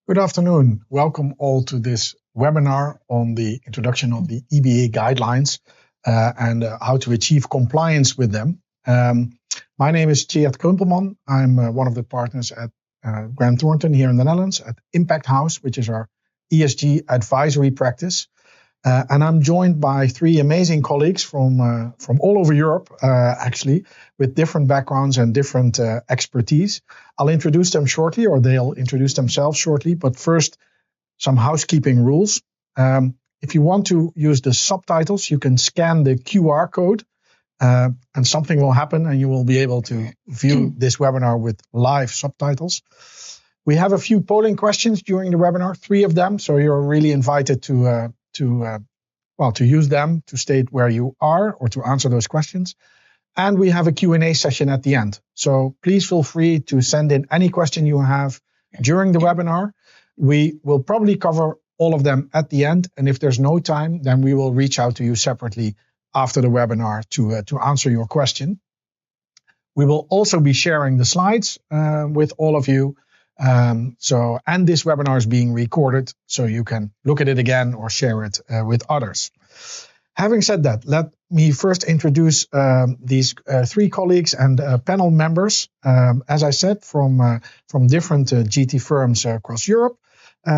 Good afternoon. Welcome all to this webinar on the introduction of the EBA Guidelines and how to achieve compliance with them. My name is Tjeerd Krumpelman. I'm one of the partners at Grant Thornton here in the Netherlands at Impact House, which is our ESG advisory practice. And I'm joined by three amazing colleagues from all over Europe, actually, with different backgrounds and different expertise. I'll introduce them shortly, or they'll introduce themselves shortly. But first, some housekeeping rules. If you want to use the subtitles, you can scan the QR code, and something will happen, and you will be able to view this webinar with live subtitles. We have a few polling questions during the webinar, 3 of them, so you're really invited to use them to state where you are or to answer those questions. And we have a Q&A session at the end. So please feel free to send in any question you have during the webinar. We will probably cover all of them at the end. And if there's no time, then we will reach out to you separately after the webinar to answer your question. We will also be sharing the slides with all of you. And this webinar is being recorded, so you can look at it again or share it with others. Having said that, let me first introduce these 3 colleagues and panel members, as I said, from different GT firms across Europe.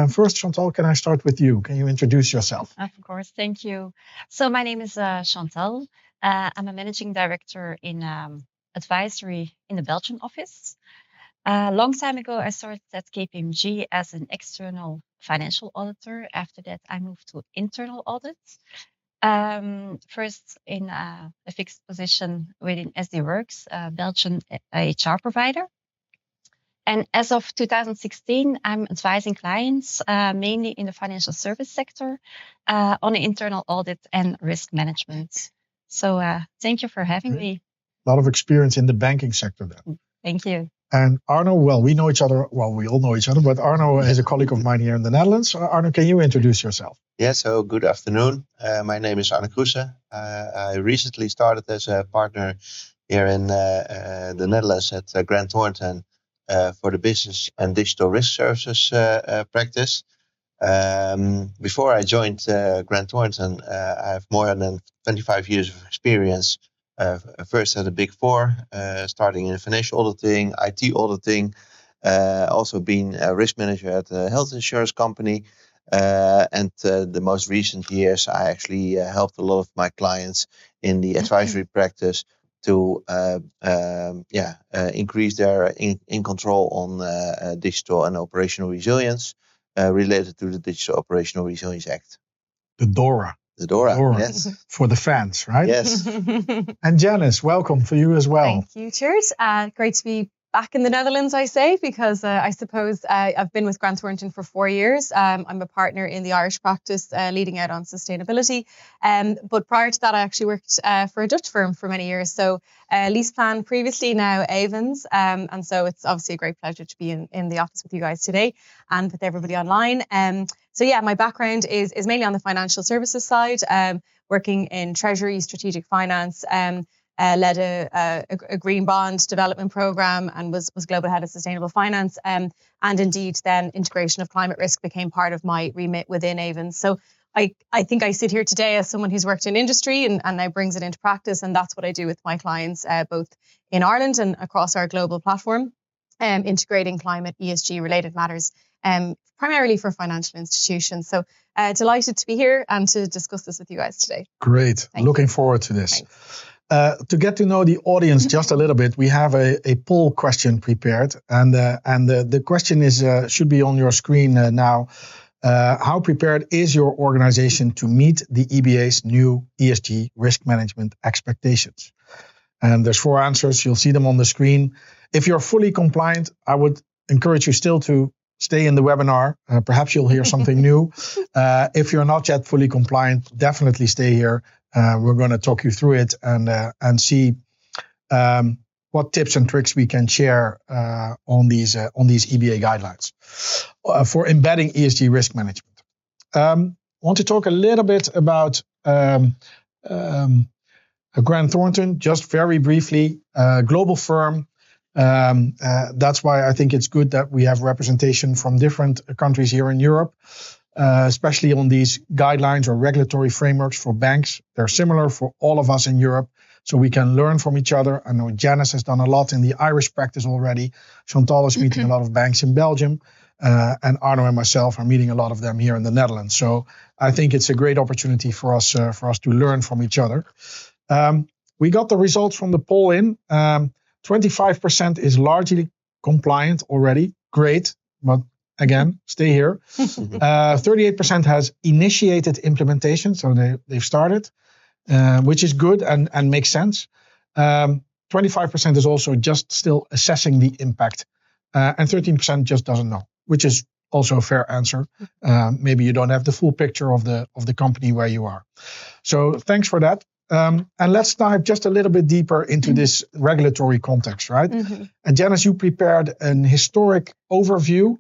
First, Chantal, can I start with you? Can you introduce yourself? Of course, thank you. So my name is Chantal. I'm a managing director in advisory in the Belgian office. A long time ago, I started at KPMG as an external financial auditor. After that, I moved to internal audits. First in a fixed position within SD Works, a Belgian HR provider. And as of 2016, I'm advising clients, mainly in the financial service sector, on internal audit and risk management. So thank you for having me. A lot of experience in the banking sector then. Thank you. And Arno, well, we know each other. Well, we all know each other, but Arno is a colleague of mine here in the Netherlands. Arno, can you introduce yourself? Yeah, so good afternoon. My name is Arno Kroese. I recently started as a partner here in the Netherlands at Grant Thornton for the business and digital risk services practice. Before I joined Grant Thornton, I have more than 25 years of experience. First at the Big Four, starting in financial auditing, IT auditing, also being a risk manager at a health insurance company. And the most recent years, I actually helped a lot of my clients in the advisory practice to increase their in control on digital and operational resilience related to the Digital Operational Resilience Act. The DORA. The DORA, yes. For the fans, right? Yes. And Janice, welcome for you as well. Thank you, Tjeerd. Great to be back in the Netherlands, I say, because I suppose I've been with Grant Thornton for 4 years. I'm a partner in the Irish practice, leading out on sustainability. But prior to that, I actually worked for a Dutch firm for many years. So LeasePlan previously, now Avens. And so it's obviously a great pleasure to be in the office with you guys today and with everybody online. So yeah, my background is mainly on the financial services side, working in treasury, strategic finance, led a green bond development program and was global head of sustainable finance. And indeed, then integration of climate risk became part of my remit within Avens. So I think I sit here today as someone who's worked in industry and now brings it into practice. And that's what I do with my clients, both in Ireland and across our global platform, integrating climate ESG related matters, primarily for financial institutions. So delighted to be here and to discuss this with you guys today. Great. Looking forward to this. To get to know the audience just a little bit, we have a poll question prepared. And the question is should be on your screen now. How prepared is your organization to meet the EBA's new ESG risk management expectations? And there's 4 answers. You'll see them on the screen. If you're fully compliant, I would encourage you still to stay in the webinar. Perhaps you'll hear something new. If you're not yet fully compliant, definitely stay here. We're going to talk you through it and see what tips and tricks we can share on these EBA guidelines for embedding ESG risk management. I want to talk a little bit about Grant Thornton, just very briefly. Global firm, That's why I think it's good that we have representation from different countries here in Europe, especially on these guidelines or regulatory frameworks for banks. They're similar for all of us in Europe, so we can learn from each other. I know Janice has done a lot in the Irish practice already. Chantal is meeting a lot of banks in Belgium, and Arno and myself are meeting a lot of them here in the Netherlands. So I think it's a great opportunity for us to learn from each other. We got the results from the poll in. 25% is largely compliant already. Great, but again, stay here. 38% has initiated implementation, so they've started, which is good and makes sense. 25% is also just still assessing the impact, and 13% just doesn't know, which is also a fair answer. Maybe you don't have the full picture of the company where you are. So thanks for that. And let's dive just a little bit deeper into this regulatory context, right? And Janice, you prepared an historic overview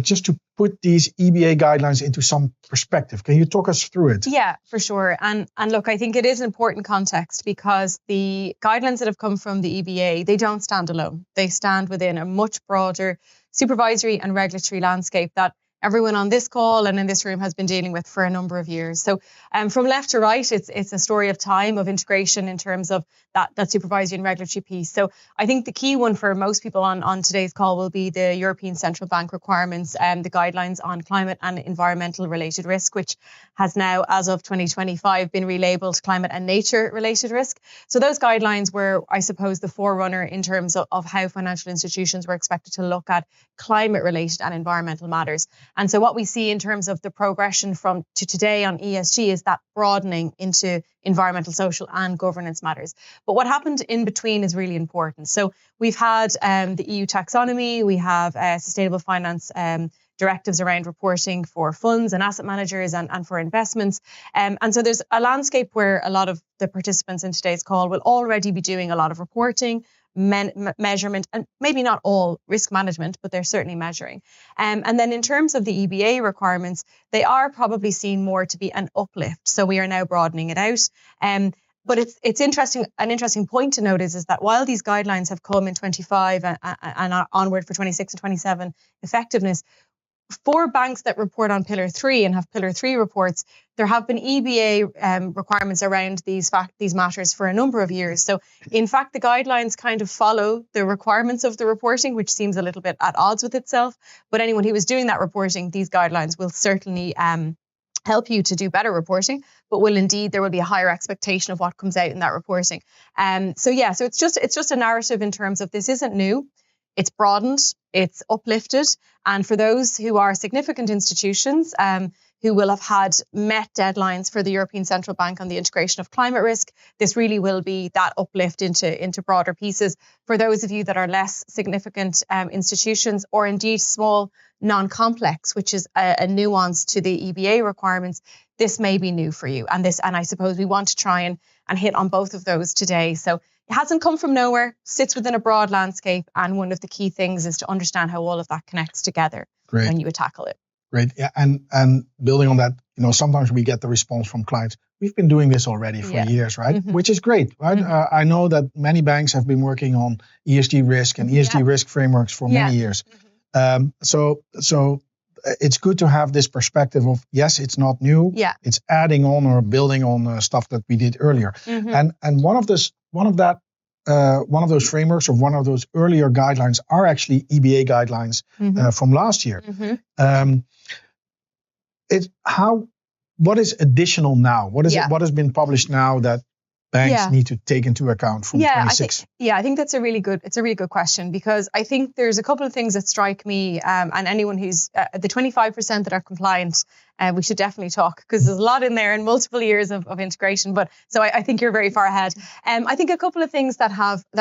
just to put these EBA guidelines into some perspective. Can you talk us through it? Yeah, for sure. And look, I think it is an important context because the guidelines that have come from the EBA, they don't stand alone. They stand within a much broader supervisory and regulatory landscape that everyone on this call and in this room has been dealing with for a number of years. So from left to right, it's a story of time, of integration in terms of that supervisory and regulatory piece. So I think the key one for most people on today's call will be the European Central Bank requirements and the guidelines on climate and environmental related risk, which has now, as of 2025, been relabeled climate and nature related risk. So those guidelines were, I suppose, the forerunner in terms of how financial institutions were expected to look at climate related and environmental matters. And so what we see in terms of the progression from to today on ESG is that broadening into environmental, social and governance matters. But what happened in between is really important. So we've had the EU taxonomy, we have sustainable finance directives around reporting for funds and asset managers and for investments. And so there's a landscape where a lot of the participants in today's call will already be doing a lot of reporting, measurement, and maybe not all risk management, but they're certainly measuring. And then in terms of the EBA requirements, they are probably seen more to be an uplift. So we are now broadening it out. But it's interesting. An interesting point to note is that while these guidelines have come in 25 and onward for 26 and 27 effectiveness, for banks that report on Pillar 3 and have Pillar 3 reports, there have been EBA requirements around these matters for a number of years. So, in fact, the guidelines kind of follow the requirements of the reporting, which seems a little bit at odds with itself. But anyone who is doing that reporting, these guidelines will certainly help you to do better reporting, but there will be a higher expectation of what comes out in that reporting. So it's just a narrative in terms of this isn't new. It's broadened, it's uplifted. And for those who are significant institutions who will have had met deadlines for the European Central Bank on the integration of climate risk, this really will be that uplift into broader pieces. For those of you that are less significant institutions or indeed small, non-complex, which is a nuance to the EBA requirements, this may be new for you. And I suppose we want to try and hit on both of those today. So it hasn't come from nowhere, sits within a broad landscape. And one of the key things is to understand how all of that connects together when you tackle it. Great. Yeah. And building on that, sometimes we get the response from clients. We've been doing this already for years, right? Mm-hmm. Which is great, right? Mm-hmm. I know that many banks have been working on ESG risk and ESG risk frameworks for many years. Mm-hmm. So it's good to have this perspective of, yes, it's not new. Yeah. It's adding on or building on stuff that we did earlier. Mm-hmm. And one of those frameworks or one of those earlier guidelines are actually EBA guidelines from last year. Mm-hmm. What is additional now? What has been published now that banks need to take into account from 26? I think that's a really good question, because I think there's a couple of things that strike me, and anyone who's the 25% that are compliant, we should definitely talk, because there's a lot in there and multiple years of integration. But so I think you're very far ahead. I think a couple of things that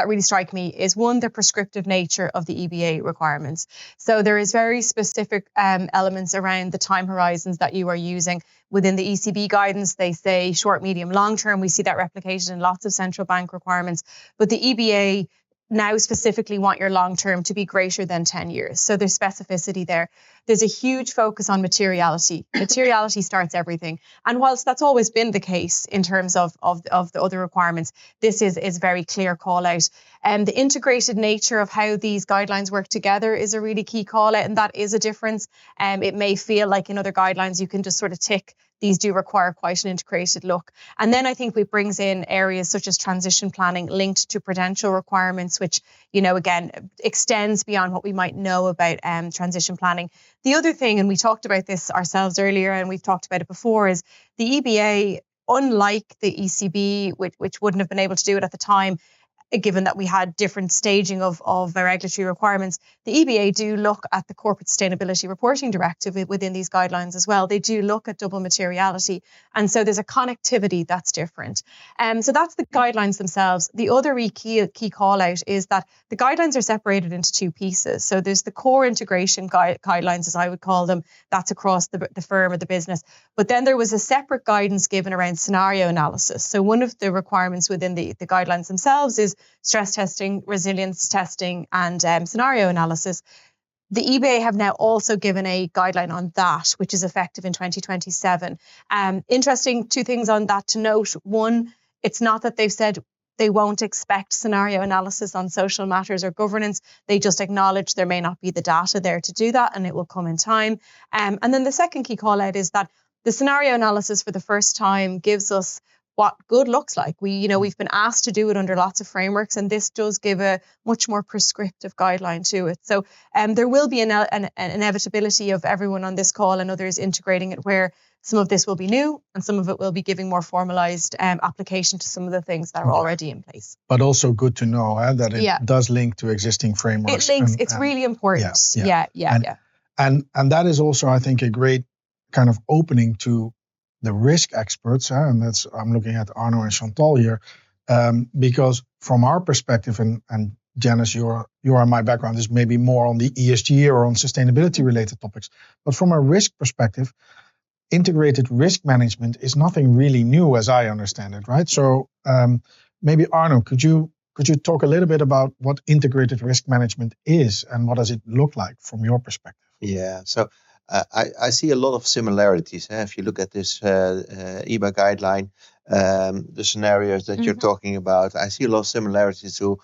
really strike me is, one, the prescriptive nature of the EBA requirements. So there is very specific elements around the time horizons that you are using. Within the ECB guidance, they say short, medium, long term. We see that replicated in lots of central bank requirements. But the EBA now specifically want your long term to be greater than 10 years. So there's specificity there. There's a huge focus on materiality. Materiality starts everything. And whilst that's always been the case in terms of the other requirements, this is very clear call out. And the integrated nature of how these guidelines work together is a really key call out, and that is a difference. It may feel like in other guidelines you can just sort of tick. These do require quite an integrated look. And then I think it brings in areas such as transition planning linked to prudential requirements, which, again, extends beyond what we might know about transition planning. The other thing, and we talked about this ourselves earlier, and we've talked about it before, is the EBA, unlike the ECB, which wouldn't have been able to do it at the time, given that we had different staging of regulatory requirements, the EBA do look at the Corporate Sustainability Reporting Directive within these guidelines as well. They do look at double materiality. And so there's a connectivity that's different. So that's the guidelines themselves. The other key call out is that the guidelines are separated into two pieces. So there's the core integration guidelines, as I would call them. That's across the firm or the business. But then there was a separate guidance given around scenario analysis. So one of the requirements within the guidelines themselves is stress testing, resilience testing, and scenario analysis. The EBA have now also given a guideline on that, which is effective in 2027. Interesting, two things on that to note. One, it's not that they've said they won't expect scenario analysis on social matters or governance. They just acknowledge there may not be the data there to do that, and it will come in time. And then the second key call out is that the scenario analysis for the first time gives us what good looks like. We've been asked to do it under lots of frameworks, and this does give a much more prescriptive guideline to it. So there will be an inevitability of everyone on this call and others integrating it, where some of this will be new and some of it will be giving more formalized application to some of the things that are already in place. But also good to know that it does link to existing frameworks. It links. It's really important. Yeah. And that is also, I think, a great kind of opening to the risk experts, and I'm looking at Arno and Chantal here, because from our perspective, and Janice, you are my background is maybe more on the ESG or on sustainability related topics, but from a risk perspective, integrated risk management is nothing really new, as I understand it, right? So maybe Arno, could you talk a little bit about what integrated risk management is and what does it look like from your perspective? Yeah, so I see a lot of similarities. If you look at this EBA guideline, the scenarios that you're talking about, I see a lot of similarities to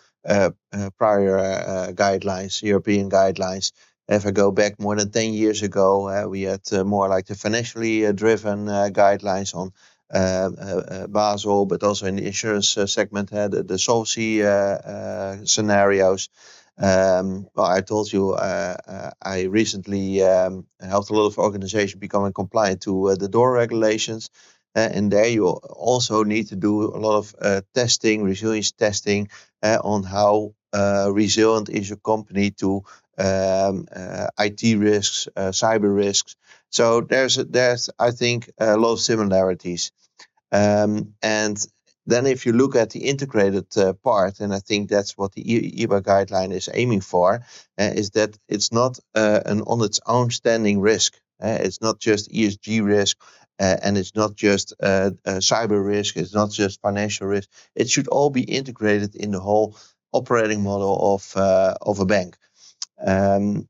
prior guidelines, European guidelines. If I go back more than 10 years ago, we had more like the financially driven guidelines on Basel, but also in the insurance segment, the solvency scenarios. I told you I recently helped a lot of organizations becoming compliant to the DORA regulations. And there you also need to do a lot of testing, resilience testing on how resilient is your company to IT risks, cyber risks. So there's I think a lot of similarities. And then if you look at the integrated part, and I think that's what the EBA guideline is aiming for, is that it's not an on its own standing risk. It's not just ESG risk, and it's not just cyber risk. It's not just financial risk. It should all be integrated in the whole operating model of a bank.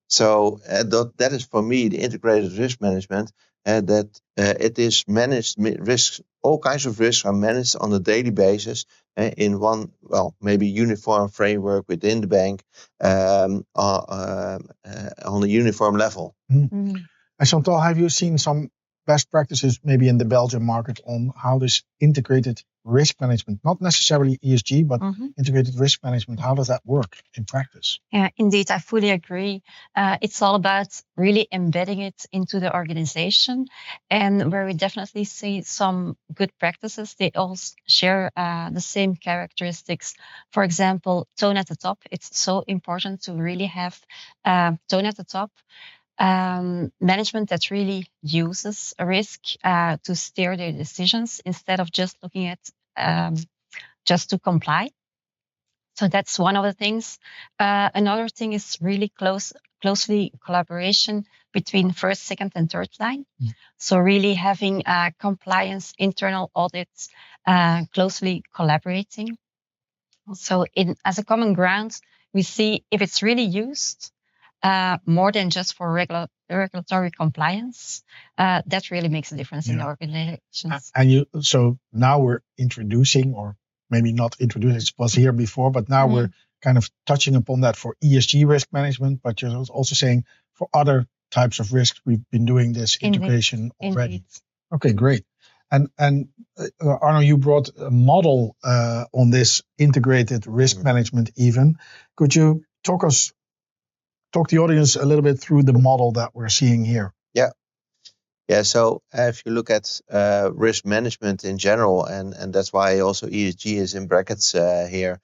So that is for me the integrated risk management. That it is managed risks. All kinds of risks are managed on a daily basis in one, maybe uniform framework within the bank on a uniform level. Mm-hmm. And Chantal, have you seen some best practices maybe in the Belgian market on how this integrated risk management, not necessarily ESG, but integrated risk management, how does that work in practice? Yeah, indeed, I fully agree. It's all about really embedding it into the organization, and where we definitely see some good practices. They all share the same characteristics. For example, tone at the top. It's so important to really have tone at the top. Management that really uses a risk to steer their decisions instead of just looking at just to comply. So that's one of the things. Another thing is really closely collaboration between first, second, and third line. So really having compliance, internal audits, closely collaborating. So as a common ground, we see if it's really used more than just for regulatory compliance, that really makes a difference in the organizations. And so now we're introducing, or maybe not introducing, it was here before, but now we're kind of touching upon that for ESG risk management, but you're also saying for other types of risks, we've been doing this integration already. Indeed. Okay, great. And Arno, you brought a model on this integrated risk management even. Could you talk the audience a little bit through the model that we're seeing here? Yeah, so if you look at risk management in general, and that's why also ESG is in brackets here,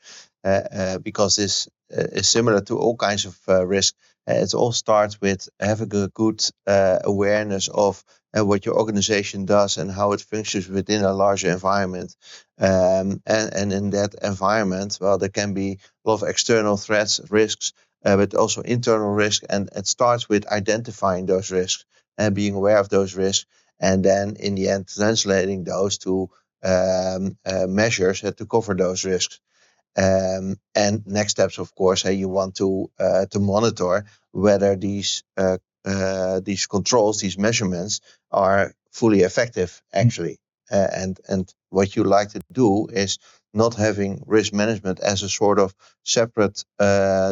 because this is similar to all kinds of risk. It all starts with having a good awareness of what your organization does and how it functions within a larger environment. And in that environment, well, there can be a lot of external threats, risks, but also internal risk. And it starts with identifying those risks and being aware of those risks, and then in the end translating those to measures to cover those risks. And next steps, of course, you want to monitor whether these controls, these measurements, are fully effective actually. And what you like to do is not having risk management as a sort of separate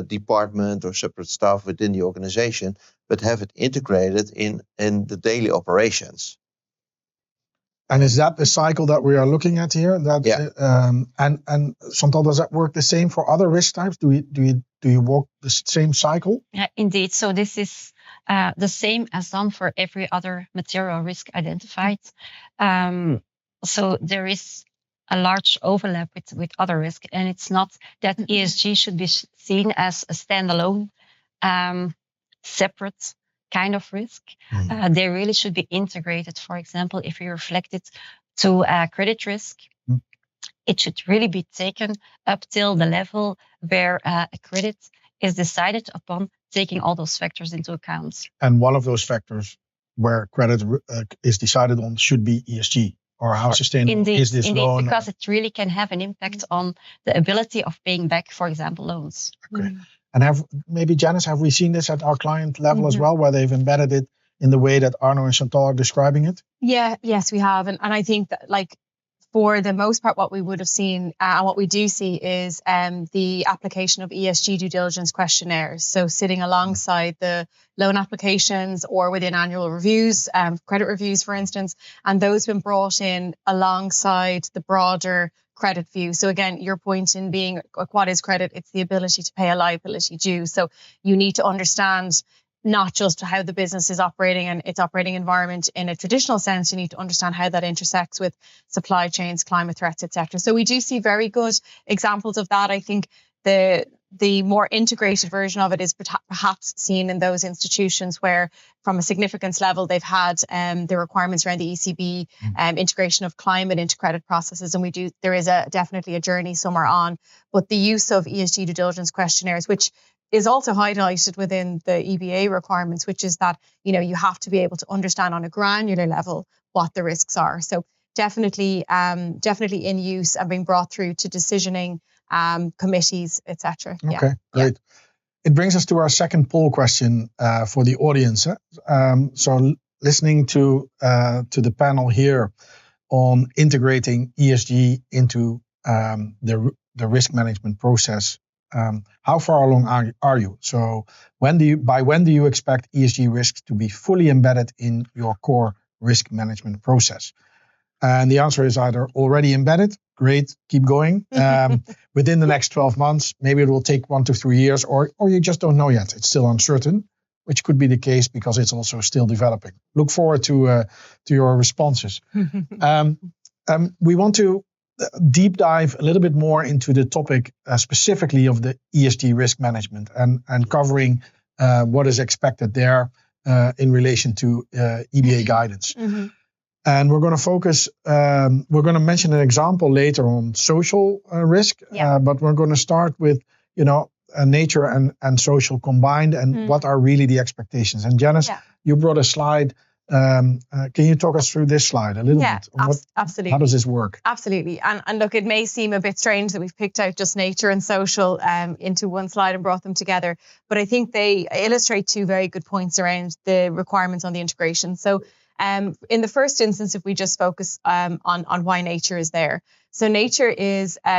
department or separate staff within the organization, but have it integrated in the daily operations. And is that the cycle that we are looking at here? And Chantal, does that work the same for other risk types? Do you walk the same cycle? Yeah, indeed. So this is the same as done for every other material risk identified. So there is a large overlap with other risk, and it's not that ESG should be seen as a standalone, separate kind of risk. They really should be integrated. For example, if you reflect it to credit risk, it should really be taken up till the level where a credit is decided upon, taking all those factors into account. And one of those factors where credit is decided on should be ESG, or how sustainable is this loan? Because it really can have an impact on the ability of paying back, for example, loans. Okay. And maybe Janice, have we seen this at our client level as well, where they've embedded it in the way that Arno and Chantal are describing it? Yes, we have. And I think that, like, for the most part, what we would have seen and what we do see is the application of ESG due diligence questionnaires. So sitting alongside the loan applications or within annual reviews, credit reviews, for instance, and those have been brought in alongside the broader credit view. So again, your point in being, what is credit? It's the ability to pay a liability due. So you need to understand not just how the business is operating and its operating environment in a traditional sense. You need to understand how that intersects with supply chains, climate threats, etc. So we do see very good examples of that. I think the more integrated version of it is perhaps seen in those institutions where, from a significance level, they've had the requirements around the ECB, integration of climate into credit processes, and there is definitely a journey somewhere on. But the use of ESG due diligence questionnaires, which is also highlighted within the EBA requirements, which is that, you know, you have to be able to understand on a granular level what the risks are. So definitely in use and being brought through to decisioning committees, etc. Okay, great. It brings us to our second poll question for the audience. So listening to the panel here on integrating ESG into the risk management process. How far along are you? So by when do you expect ESG risks to be fully embedded in your core risk management process? And the answer is either already embedded, great, keep going. Within the next 12 months, maybe it will take 1 to 3 years, or you just don't know yet. It's still uncertain, which could be the case because it's also still developing. Look forward to your responses. We want to deep dive a little bit more into the topic specifically of the ESG risk management and covering what is expected there in relation to EBA guidance. And we're going to focus, we're going to mention an example later on social risk, but we're going to start with, nature and social combined and what are really the expectations. And Janice, you brought a slide Can you talk us through this slide a little bit? Absolutely. How does this work? Absolutely. And look, it may seem a bit strange that we've picked out just nature and social into one slide and brought them together, but I think they illustrate two very good points around the requirements on the integration. So in the first instance, if we just focus on why nature is there. So nature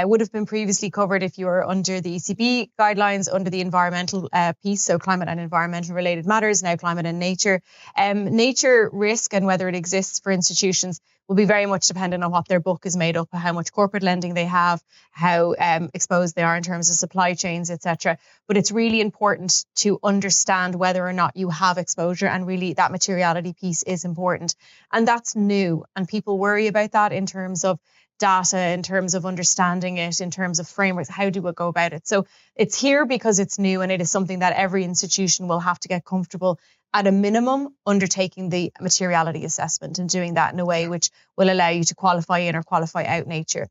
would have been previously covered if you were under the ECB guidelines, under the environmental piece, so climate and environmental related matters, now climate and nature. Nature risk and whether it exists for institutions will be very much dependent on what their book is made up of, how much corporate lending they have, how exposed they are in terms of supply chains, etc. But it's really important to understand whether or not you have exposure, and really that materiality piece is important. And that's new, and people worry about that in terms of data, in terms of understanding it, in terms of frameworks. How do we go about it? So it's here because it's new, and it is something that every institution will have to get comfortable at a minimum undertaking the materiality assessment and doing that in a way which will allow you to qualify in or qualify out nature.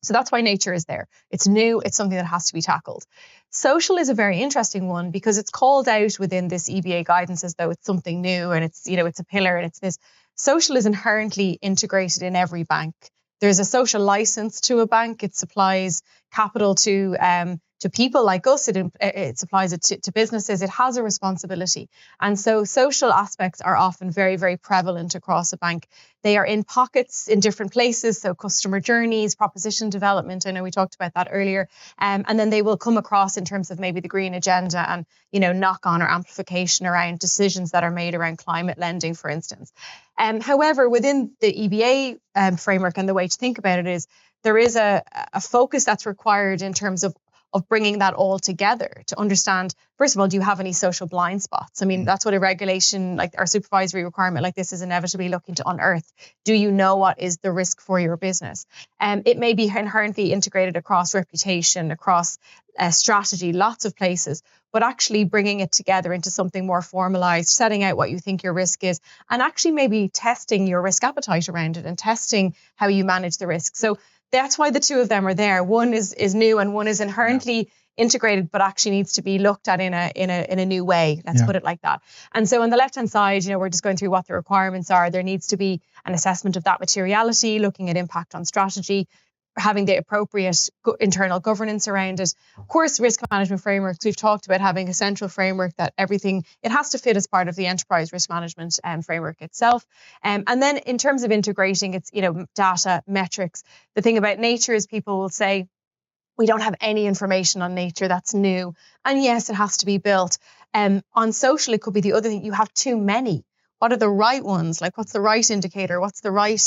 So that's why nature is there. It's new. It's something that has to be tackled. Social is a very interesting one because it's called out within this EBA guidance as though it's something new and it's a pillar and it's this. Social is inherently integrated in every bank. There's a social license to a bank. It supplies capital to people like us. It supplies it to businesses. It has a responsibility. And so social aspects are often very, very prevalent across a bank. They are in pockets in different places. So customer journeys, proposition development. I know we talked about that earlier. And then they will come across in terms of maybe the green agenda and, knock on or amplification around decisions that are made around climate lending, for instance. However, within the EBA framework, and the way to think about it is there is a focus that's required in terms of bringing that all together to understand, first of all, do you have any social blind spots? I mean, that's what a regulation like our supervisory requirement like this is inevitably looking to unearth. Do you know what is the risk for your business? It may be inherently integrated across reputation, across strategy, lots of places, but actually bringing it together into something more formalized, setting out what you think your risk is, and actually maybe testing your risk appetite around it and testing how you manage the risk. So that's why the two of them are there. One is new and one is inherently integrated, but actually needs to be looked at in a new way. Let's put it like that. And so on the left-hand side, we're just going through what the requirements are. There needs to be an assessment of that materiality, looking at impact on strategy, having the appropriate internal governance around it. Of course, risk management frameworks, we've talked about having a central framework that it has to fit as part of the enterprise risk management framework itself. And then in terms of integrating, it's, data, metrics. The thing about nature is people will say, we don't have any information on nature, that's new. And yes, it has to be built. On social, it could be the other thing, you have too many. What are the right ones? Like what's the right indicator? What's the right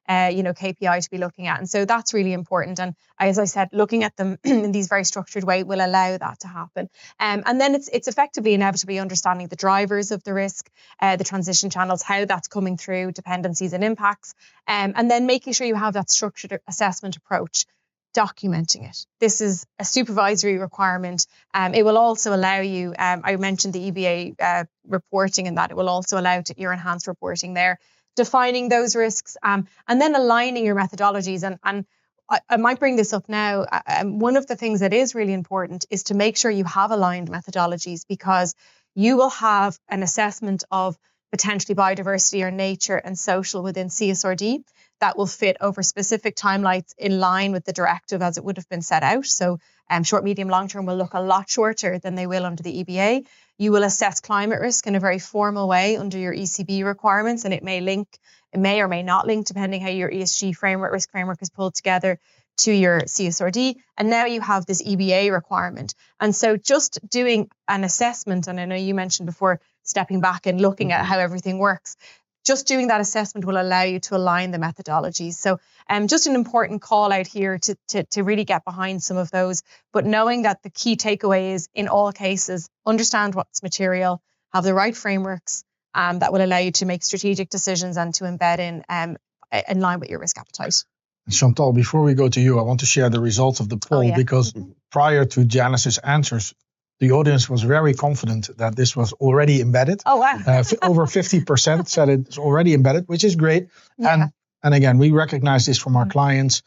KPI to be looking at? And so that's really important. And as I said, looking at them in these very structured way will allow that to happen. And then it's effectively inevitably understanding the drivers of the risk, the transition channels, how that's coming through, dependencies and impacts, and then making sure you have that structured assessment approach, documenting it. This is a supervisory requirement. It will also allow you, I mentioned the EBA reporting and that it will also allow your enhanced reporting there, defining those risks, and then aligning your methodologies. And I might bring this up now. One of the things that is really important is to make sure you have aligned methodologies, because you will have an assessment of potentially biodiversity or nature and social within CSRD that will fit over specific timelines in line with the directive as it would have been set out. So short, medium, long term will look a lot shorter than they will under the EBA. You will assess climate risk in a very formal way under your ECB requirements, and it may or may not link depending how your ESG risk framework is pulled together to your CSRD. And now you have this EBA requirement. And so just doing an assessment, and I know you mentioned before stepping back and looking at how everything works, just doing that assessment will allow you to align the methodologies. So just an important call out here to really get behind some of those, but knowing that the key takeaway is in all cases, understand what's material, have the right frameworks that will allow you to make strategic decisions and to embed in line with your risk appetite. Chantal, before we go to you, I want to share the results of the poll because prior to Janice's answers, the audience was very confident that this was already embedded. Oh, wow. Over 50% said it's already embedded, which is great. Yeah. And again, we recognize this from our clients.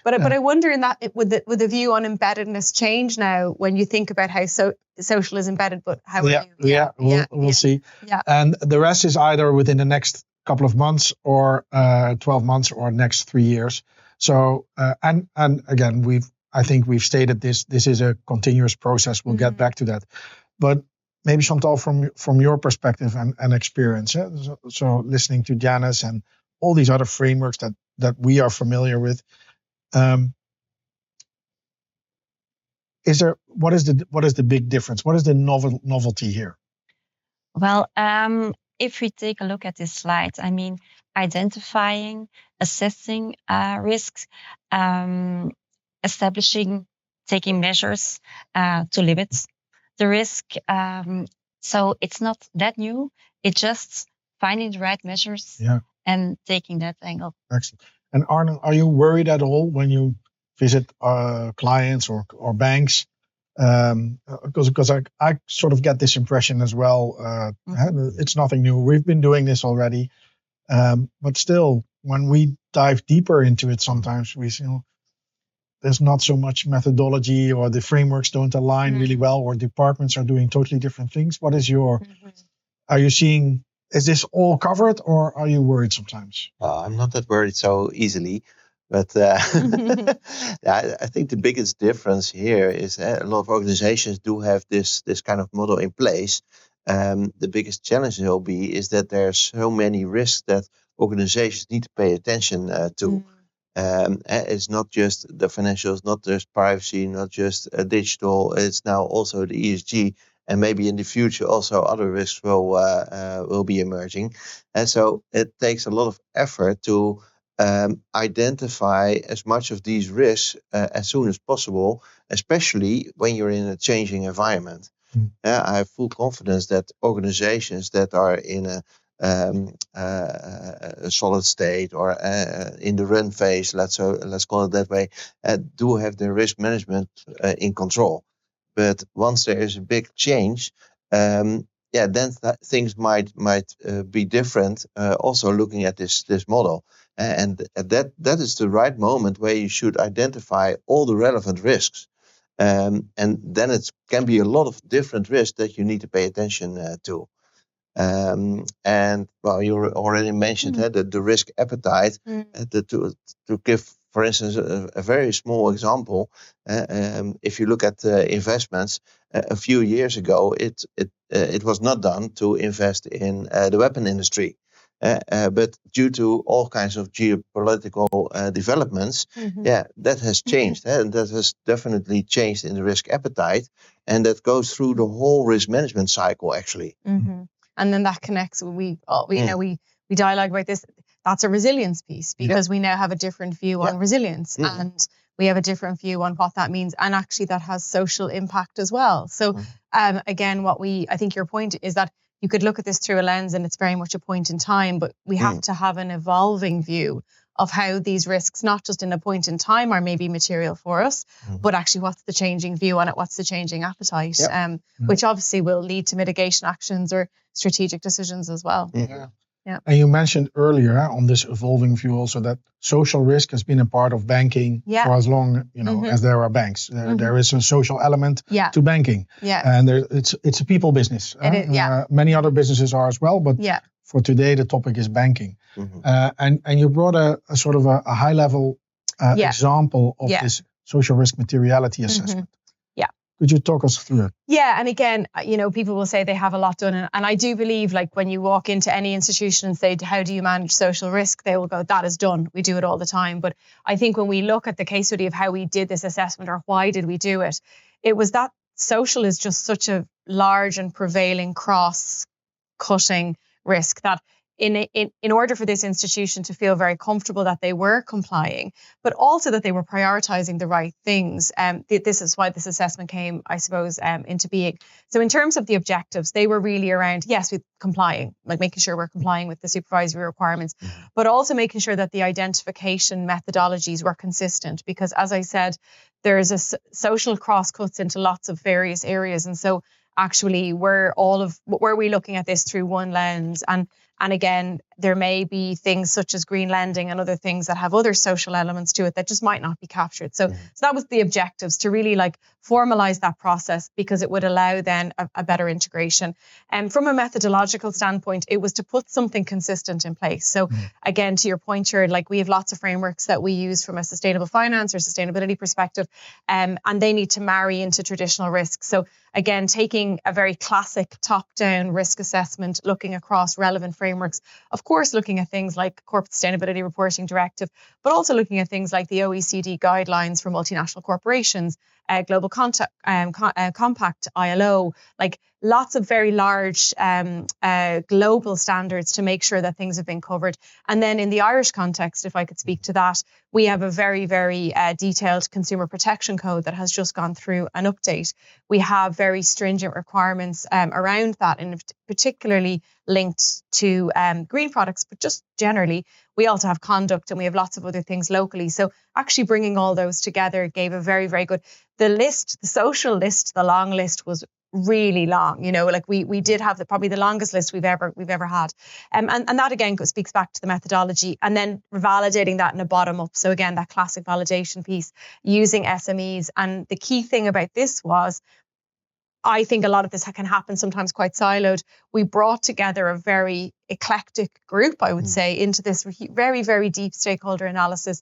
But I wonder in that would the view on embeddedness change now when you think about how social is embedded, but how we'll see. Yeah. And the rest is either within the next couple of months or 12 months or next 3 years. So and again, I think we've stated this is a continuous process. We'll get back to that, but maybe Chantal, from your perspective and experience, so listening to Janice and all these other frameworks that we are familiar with, what is the big difference? What is the novelty here? Well, if we take a look at this slide, I mean, identifying, assessing risks, establishing, taking measures to limit the risk. So it's not that new. It's just finding the right measures and taking that angle. Excellent. And Arne, are you worried at all when you visit clients or banks? Because I sort of get this impression as well. It's nothing new. We've been doing this already. But still, when we dive deeper into it, sometimes we see there's not so much methodology, or the frameworks don't align really well, or departments are doing totally different things. What is are you seeing, is this all covered, or are you worried sometimes? I'm not that worried so easily. But I think the biggest difference here is a lot of organizations do have this kind of model in place. The biggest challenge will be is that there are so many risks that organizations need to pay attention to. It's not just the financials, not just privacy, not just digital. It's now also the ESG, and maybe in the future also other risks will be emerging. And so it takes a lot of effort to identify as much of these risks as soon as possible, especially when you're in a changing environment. I have full confidence that organizations that are in a solid state or in the run phase, let's call it that way, do have their risk management in control. But once there is a big change, then things might be different. Also looking at this model. And that is the right moment where you should identify all the relevant risks. And then it can be a lot of different risks that you need to pay attention to. And well, you already mentioned the risk appetite. To give, for instance, a very small example, if you look at investments, a few years ago, it was not done to invest in the weapon industry. But due to all kinds of geopolitical developments, that has changed. And that has definitely changed in the risk appetite. And that goes through the whole risk management cycle, actually. And then that connects. We dialogue about this. That's a resilience piece, because we now have a different view on resilience, and we have a different view on what that means. And actually that has social impact as well. So again, I think your point is that you could look at this through a lens, and it's very much a point in time, but we have to have an evolving view of how these risks, not just in a point in time, are maybe material for us, but actually what's the changing view on it, what's the changing appetite, which obviously will lead to mitigation actions or strategic decisions as well. And you mentioned earlier on this evolving view also that social risk has been a part of banking for as long as there are banks. There is a social element to banking, and it's a people business. Many other businesses are as well, but for today the topic is banking. And you brought a sort of a high level example of this social risk materiality assessment. Could you talk us through it? Yeah, and again, people will say they have a lot done, and I do believe, like, when you walk into any institution and say, how do you manage social risk? They will go, that is done. We do it all the time. But I think when we look at the case study of how we did this assessment, or why did we do it, it was that social is just such a large and prevailing cross-cutting risk that in order for this institution to feel very comfortable that they were complying, but also that they were prioritizing the right things. This is why this assessment came, I suppose, into being. So in terms of the objectives, they were really around, yes, with complying, like making sure we're complying with the supervisory requirements, but also making sure that the identification methodologies were consistent, because as I said, there is a social cross-cuts into lots of various areas. And so actually were we looking at this through one lens? And again, there may be things such as green lending and other things that have other social elements to it that just might not be captured. So that was the objectives, to really like formalize that process, because it would allow then a better integration. And from a methodological standpoint, it was to put something consistent in place. So again, to your point, Jared, like we have lots of frameworks that we use from a sustainable finance or sustainability perspective, and they need to marry into traditional risks. So again, taking a very classic top-down risk assessment, looking across relevant frameworks, of course, looking at things like Corporate Sustainability Reporting Directive, but also looking at things like the OECD guidelines for multinational corporations, Global Compact, ILO, like lots of very large global standards to make sure that things have been covered. And then in the Irish context, if I could speak to that, we have a very, very detailed consumer protection code that has just gone through an update. We have very stringent requirements around that, and particularly linked to green products, but just generally, we also have conduct and we have lots of other things locally. So actually bringing all those together gave a very, very good, the social list, the long list was really long, like we did have probably the longest list we've ever had. And that again speaks back to the methodology, and then validating that in a bottom up. So again, that classic validation piece using SMEs. And the key thing about this was, I think a lot of this can happen sometimes quite siloed. We brought together a very eclectic group, I would say, into this very, very deep stakeholder analysis.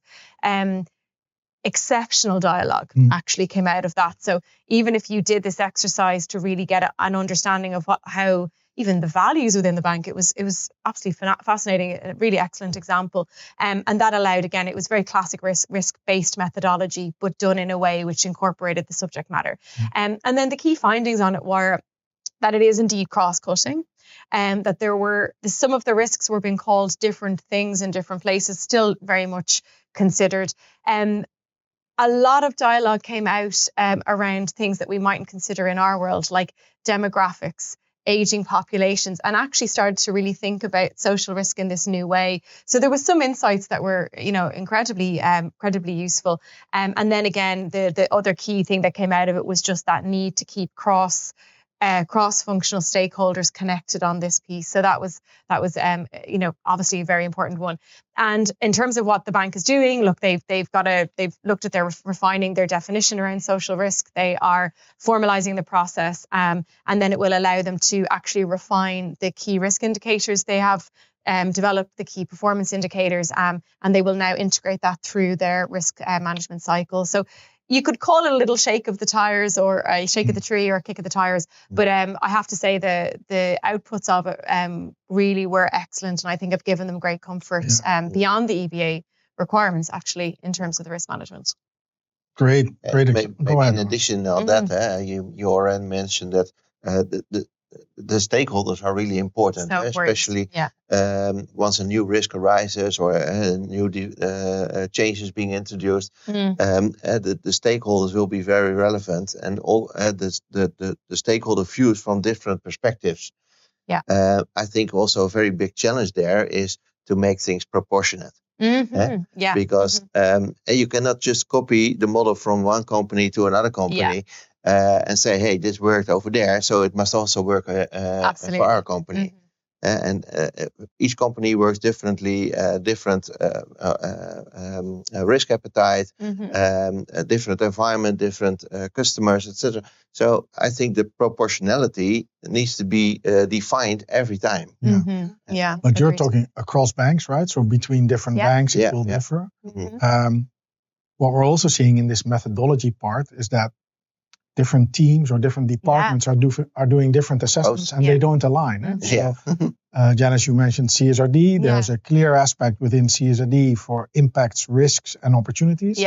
Exceptional dialogue actually came out of that. So even if you did this exercise to really get an understanding of how even the values within the bank, it was absolutely fascinating, a really excellent example. And that allowed, again, it was very classic risk-based methodology, but done in a way which incorporated the subject matter. And then the key findings on it were that it is indeed cross-cutting, and that there were some of the risks were being called different things in different places, still very much considered. A lot of dialogue came out around things that we mightn't consider in our world, like demographics, aging populations, and actually started to really think about social risk in this new way. So there was some insights that were, incredibly useful. And then again, the other key thing that came out of it was just that need to keep cross-functional stakeholders connected on this piece. So that was obviously a very important one. And in terms of what the bank is doing, look, they've looked at their refining their definition around social risk. They are formalizing the process, and then it will allow them to actually refine the key risk indicators. They have developed the key performance indicators, and they will now integrate that through their risk management cycle. So you could call it a little shake of the tires, or a shake of the tree, or a kick of the tires. But I have to say the outputs of it really were excellent, and I think have given them great comfort beyond the EBA requirements, actually, in terms of the risk management. Great. Maybe in addition on that, you already mentioned that the stakeholders are really important, especially once a new risk arises or new changes being introduced. The stakeholders will be very relevant, and all the stakeholder views from different perspectives. I think also a very big challenge there is to make things proportionate. Because you cannot just copy the model from one company to another company. And say, hey, this worked over there, so it must also work for our company. And each company works differently, different risk appetite, different environment, different customers, etc. So I think the proportionality needs to be defined every time. But you're talking across banks, right? So between different banks, it will differ. What we're also seeing in this methodology part is that different teams or different departments are doing different assessments, and they don't align. So, Janice, you mentioned CSRD. There's a clear aspect within CSRD for impacts, risks, and opportunities.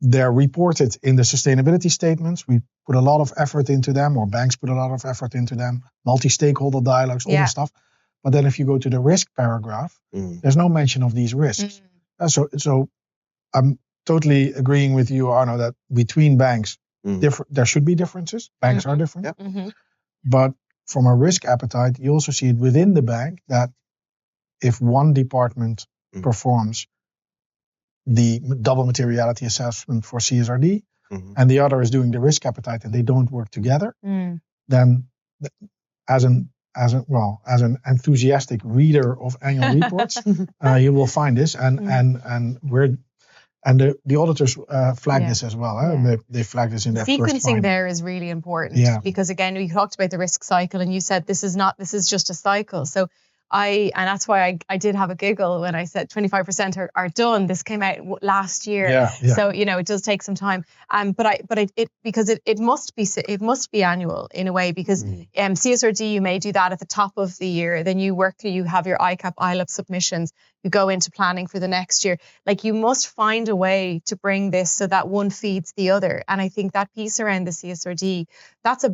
They're reported in the sustainability statements. We put a lot of effort into them, or banks put a lot of effort into them, multi-stakeholder dialogues, all this stuff. But then if you go to the risk paragraph, there's no mention of these risks. So I'm totally agreeing with you, Arno, that between banks, there should be differences. Banks are different. But from a risk appetite, you also see it within the bank that if one department performs the double materiality assessment for CSRD, and the other is doing the risk appetite, and they don't work together, then as an as an enthusiastic reader of annual reports, you will find this, and the auditors flag this as well. They flag this in their first sequencing there is really important because again, we talked about the risk cycle, and you said this is just a cycle. So and that's why I did have a giggle when I said 25% are done. This came out last year, so it does take some time. Because it must be annual in a way, because CSRD, you may do that at the top of the year, then you have your ICAP, ILUP submissions, you go into planning for the next year. Like, you must find a way to bring this so that one feeds the other. And I think that piece around the CSRD, that's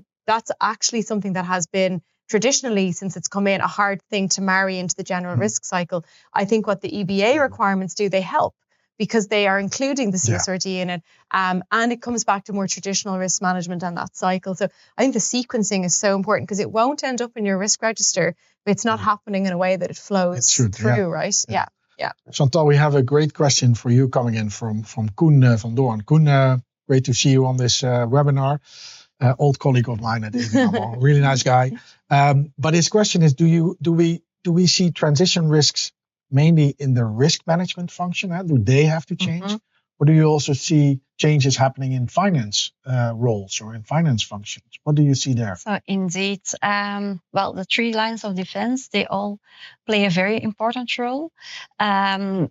actually something that has been traditionally, since it's come in, a hard thing to marry into the general risk cycle. I think what the EBA requirements do, they help, because they are including the CSRD in it. And it comes back to more traditional risk management and that cycle. So I think the sequencing is so important, because it won't end up in your risk register if it's not happening in a way that it flows through, right? Yeah. Chantal, we have a great question for you coming in from Koen van Doorn. Koen, great to see you on this webinar. Old colleague of mine at EBA Guidelines, really nice guy. But his question is: do we see transition risks mainly in the risk management function? Do they have to change, or do you also see changes happening in finance roles or in finance functions? What do you see there? So indeed, the 3 lines of defense, they all play a very important role. The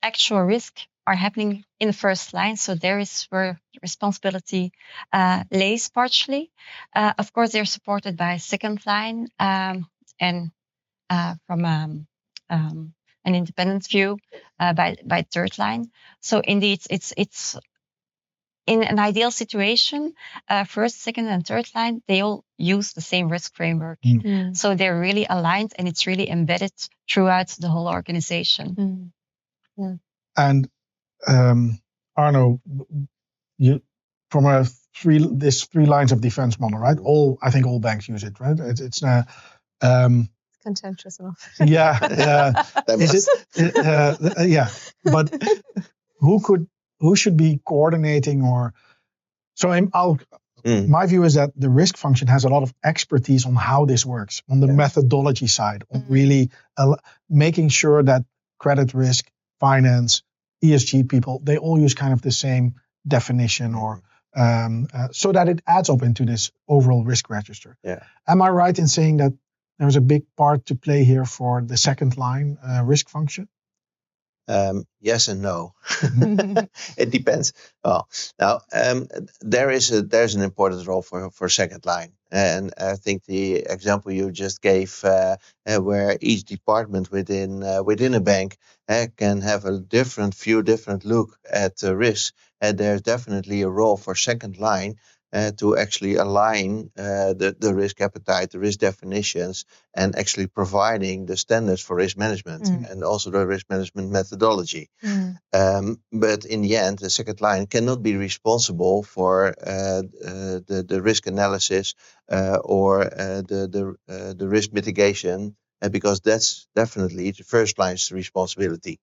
actual risk are happening in the first line. So there is where responsibility lays partially. Of course, they're supported by second line and from an independent view by third line. So indeed, it's in an ideal situation, first, second, and third line, they all use the same risk framework. So they're really aligned, and it's really embedded throughout the whole organization. And Arno, you from this 3 lines of defense model, right? I think all banks use it, right? It's contentious enough. But who should be coordinating, or so? My view is that the risk function has a lot of expertise on how this works, on the methodology side, on really making sure that credit risk, finance, ESG people, they all use kind of the same definition, or so that it adds up into this overall risk register. Am I right in saying that there's a big part to play here for the second line risk function? Yes and no. It depends. Well, now there's an important role for second line, and I think the example you just gave, where each department within a bank can have a different look at risk, and there's definitely a role for second line to actually align the risk appetite, the risk definitions, and actually providing the standards for risk management and also the risk management methodology. But in the end, the second line cannot be responsible for the risk analysis or the risk mitigation, because that's definitely the first line's responsibility.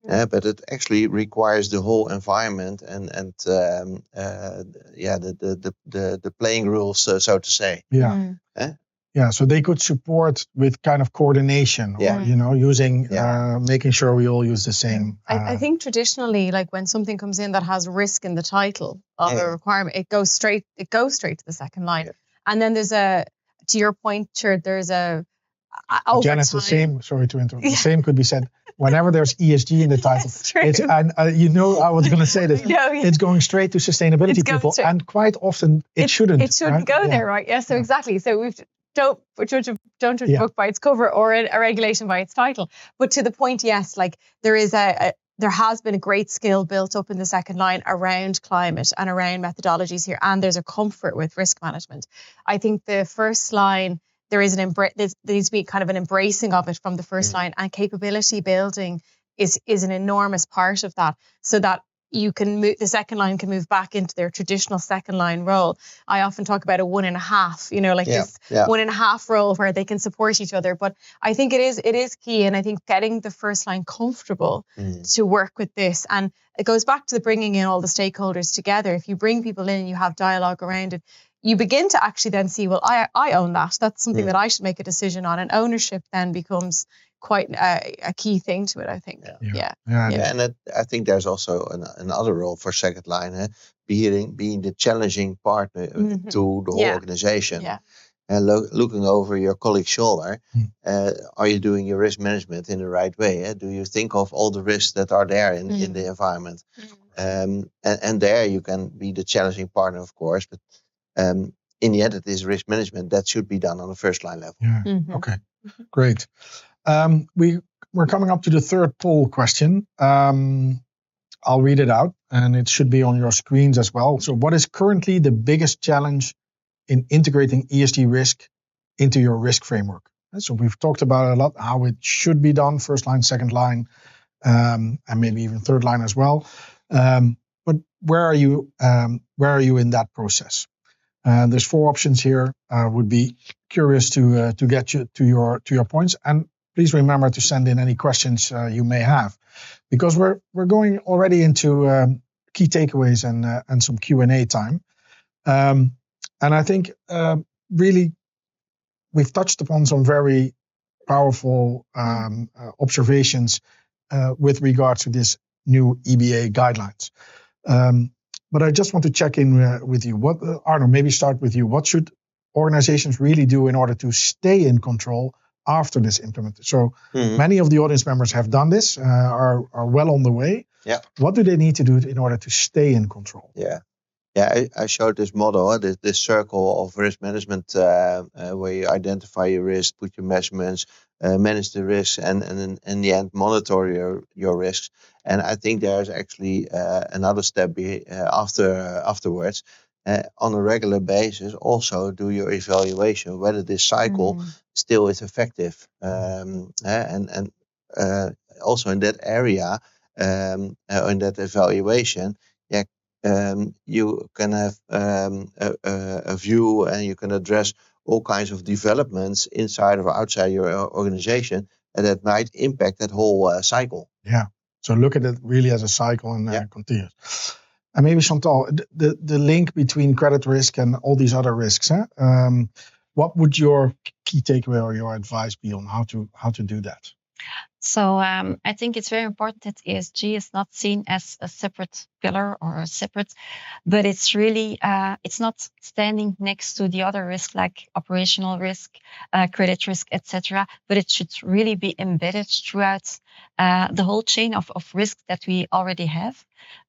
But it actually requires the whole environment and the playing rules, so to say. So they could support with kind of coordination, or using making sure we all use the same. I think traditionally, like when something comes in that has risk in the title of a requirement, it goes straight to the second line. And then to your point, there's a Janet, the same. Sorry to interrupt. The same could be said whenever there's ESG in the title. I was going to say this. It's going straight to sustainability people, and quite often it shouldn't. It shouldn't go there, right? Yeah. So exactly. So don't judge a book by its cover, or a regulation by its title. But to the point, yes, like there has been a great skill built up in the second line around climate and around methodologies here, and there's a comfort with risk management. I think the first line, there needs to be kind of an embracing of it from the first line, and capability building is an enormous part of that, so that you can the second line can move back into their traditional second line role. I often talk about a 1.5, this 1.5 role where they can support each other. But I think it is key, and I think getting the first line comfortable to work with this, and it goes back to the bringing in all the stakeholders together. If you bring people in and you have dialogue around it, you begin to actually then see, well, I own that. That's something that I should make a decision on. And ownership then becomes quite a key thing to it, I think. Yeah. And I think there's also another role for second line, being the challenging partner to the whole organization. Yeah. And looking over your colleague's shoulder, are you doing your risk management in the right way? Do you think of all the risks that are there in the environment? And there you can be the challenging partner, of course, but in the end, it is risk management that should be done on the first line level. Yeah. Okay. Great. We're coming up to the third poll question. I'll read it out, and it should be on your screens as well. So, what is currently the biggest challenge in integrating ESG risk into your risk framework? So we've talked about a lot how it should be done, first line, second line, and maybe even third line as well. But where are you in that process? There's 4 options here. Would be curious to get you to your points, and please remember to send in any questions you may have, because we're going already into key takeaways and some Q&A time. And I think really we've touched upon some very powerful observations with regards to this new EBA guidelines. But I just want to check in with you. Arno, maybe start with you. What should organizations really do in order to stay in control after this implemented? So many of the audience members have done this, are well on the way. Yeah. What do they need to do in order to stay in control? Yeah, I showed this model, this circle of risk management, where you identify your risk, put your measurements, manage the risks, and in the end monitor your risks. And I think there's actually another step afterwards. On a regular basis, also do your evaluation whether this cycle still is effective, and also in that area, in that evaluation, you can have a view, and you can address all kinds of developments inside or outside your organization, and that might impact that whole cycle. Yeah. So look at it really as a cycle and continuous. And maybe Chantal, the link between credit risk and all these other risks. What would your key takeaway or your advice be on how to do that? So I think it's very important that ESG is not seen as a separate pillar or a separate, but it's really, it's not standing next to the other risk like operational risk, credit risk, etc. But it should really be embedded throughout the whole chain of risk that we already have.